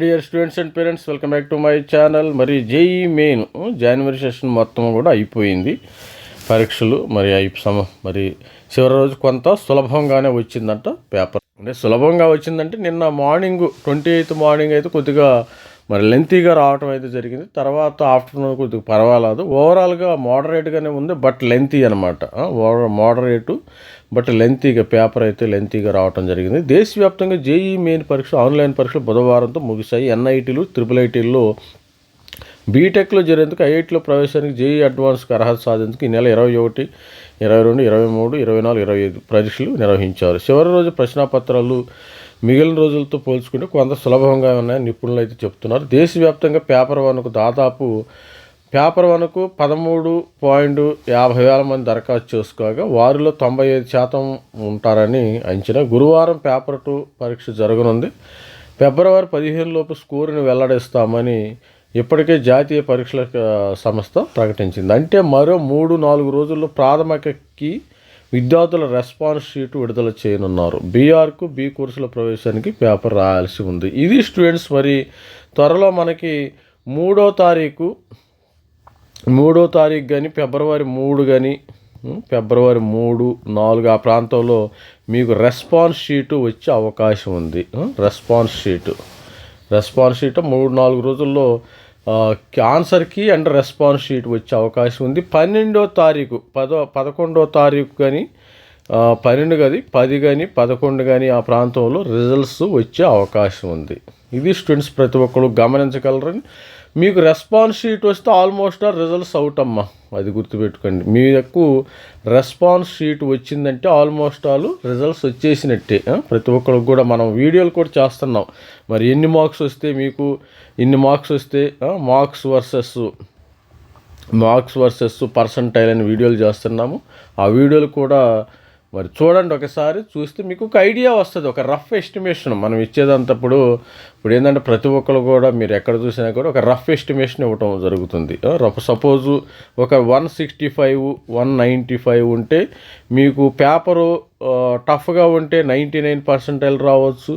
Dear students and parents, welcome back to my channel. మరి JEE main జనవరి session మొత్తం కూడా అయిపోయింది పరీక్షలు. మరి చివరి రోజు కొంత సులభంగానే వచ్చిందంట పేపర్. అంటే సులభంగా వచ్చిందంటే నిన్న మార్నింగ్ 28th మార్నింగ్ అయితే కొద్దిగా మరి లెంతీగా రావడం అయితే జరిగింది. తర్వాత ఆఫ్టర్నూన్ కొద్దిగా పర్వాలేదు, ఓవరాల్గా మోడరేట్గానే ఉంది, బట్ లెంతీ అనమాట. మోడరేటు బట్ లెంతీగా పేపర్ అయితే లెంతీగా రావడం జరిగింది. దేశవ్యాప్తంగా జేఈ మెయిన్ పరీక్ష ఆన్లైన్ పరీక్షలు బుధవారంతో ముగిశాయి. ఎన్ఐటీలు, ట్రిపుల్ బీటెక్లో చేరేందుకు, ఐఐటీలో ప్రవేశానికి, జేఈ అడ్వాన్స్కి అర్హత సాధించేందుకు ఈ నెల 21, 22, 23, 24, 25 పరీక్షలు నిర్వహించారు. చివరి రోజు ప్రశ్నాపత్రాలు మిగిలిన రోజులతో పోల్చుకుంటే కొంత సులభంగా ఉన్నాయని నిపుణులు అయితే చెప్తున్నారు. దేశవ్యాప్తంగా పేపర్ 1కు దాదాపు 13.50 మంది దరఖాస్తు చేసుకోగా వారిలో 95% ఉంటారని అంచనా. గురువారం పేపర్ 2 పరీక్ష జరగనుంది. ఫిబ్రవరి 15 లోపు స్కోరును వెల్లడిస్తామని ఇప్పటికే జాతీయ పరీక్షల సంస్థ ప్రకటించింది. అంటే మరో 3-4 రోజుల్లో ప్రాథమికకి విద్యార్థుల రెస్పాన్స్ షీటు విడుదల చేయనున్నారు. బీఆర్కు బి కోర్సుల ప్రవేశానికి పేపర్ రాయాల్సి ఉంది. ఇది స్టూడెంట్స్, మరి త్వరలో మనకి 3వ తారీఖు కానీ ఫిబ్రవరి 3 కానీ ఫిబ్రవరి 3, 4 ఆ ప్రాంతంలో మీకు రెస్పాన్స్ షీటు వచ్చే అవకాశం ఉంది. రెస్పాన్స్ షీటు 3-4 రోజుల్లో answer key and response sheet వచ్చే అవకాశం ఉంది. 12వ తారీఖు 11వ తారీఖు కానీ 12 కానీ 10 కానీ 11 కానీ ఆ ప్రాంతంలో రిజల్ట్స్ వచ్చే అవకాశం ఉంది. ఇది స్టూడెంట్స్ ప్రతి ఒక్కరు గమనించగలరని. మీకు రెస్పాన్స్ షీట్ వస్తే ఆల్మోస్ట్ రిజల్ట్స్ అవుట్ అమ్మా, అది గుర్తుపెట్టుకోండి. మీకు రెస్పాన్స్ షీట్ వచ్చిందంటే ఆల్మోస్ట్ రిజల్ట్స్ వచ్చేసినట్టే. ప్రతి ఒక్కరికి కూడా మనం వీడియోలు కూడా చేస్తున్నాం. మరి ఎన్ని మార్క్స్ వస్తే మీకు ఇన్ని మార్క్స్ వస్తే మార్క్స్ వర్సెస్ పర్సంటైల్ అని వీడియోలు చేస్తున్నాము. ఆ వీడియోలు కూడా మరి చూడండి, ఒకసారి చూస్తే మీకు ఒక ఐడియా వస్తుంది, ఒక రఫ్ ఎస్టిమేషన్ మనం ఇచ్చేదంతప్పుడు. ఇప్పుడు ఏంటంటే ప్రతి ఒక్కరు కూడా మీరు ఎక్కడ చూసినా కూడా ఒక రఫ్ ఎస్టిమేషన్ ఇవ్వటం జరుగుతుంది. సపోజు ఒక 165, 195 ఉంటే మీకు పేపరు టఫ్గా ఉంటే 99% రావచ్చు.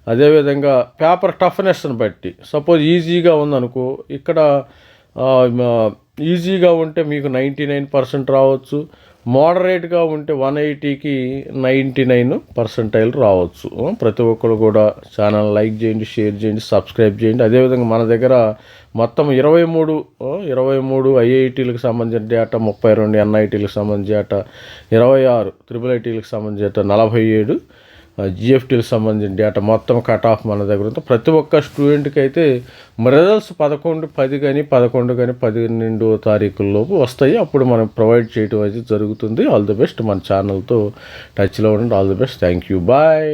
అదేవిధంగా పేపర్ టఫ్నెస్ని బట్టి సపోజ్ ఈజీగా ఉందనుకో, ఇక్కడ ఈజీగా ఉంటే మీకు 99% రావచ్చు. మోడరేట్గా ఉంటే 180కి 99% రావచ్చు. ప్రతి ఒక్కరు కూడా ఛానల్ లైక్ చేయండి, షేర్ చేయండి, సబ్స్క్రైబ్ చేయండి. అదేవిధంగా మన దగ్గర మొత్తం 23 ఐఐటీలకు సంబంధించిన డేటా, 32 ఎన్ఐటీలకు సంబంధించిన డేటా, 26 ట్రిపుల్ ఐటీలకు సంబంధించిన డేటా, 47 జిఎఫ్టీలకు సంబంధించిన డేటా, మొత్తం కట్ ఆఫ్ మన దగ్గర ఉంటుంది. ప్రతి ఒక్క స్టూడెంట్కి అయితే రిజల్ట్స్ 11, 10 కానీ 11 కానీ 12వ తారీఖుల్లోపు వస్తాయి. అప్పుడు మనం ప్రొవైడ్ చేయడం అయితే జరుగుతుంది. All the best. మన ఛానల్తో టచ్లో ఉండండి. All the best. Thank you. Bye.